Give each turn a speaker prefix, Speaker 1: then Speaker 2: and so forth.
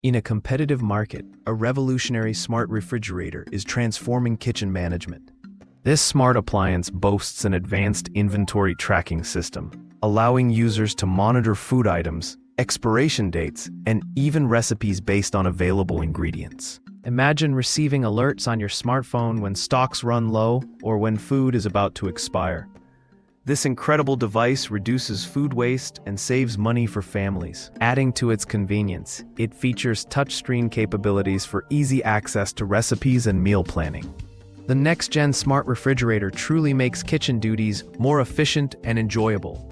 Speaker 1: In a competitive market, a revolutionary smart refrigerator is transforming kitchen management. This smart appliance boasts an advanced inventory tracking system, allowing users to monitor food items, expiration dates, and even recipes based on available ingredients. Imagine receiving alerts on your smartphone when stocks run low or when food is about to expire. This incredible device reduces food waste and saves money for families. Adding to its convenience, it features touchscreen capabilities for easy access to recipes and meal planning. The next-gen smart refrigerator truly makes kitchen duties more efficient and enjoyable.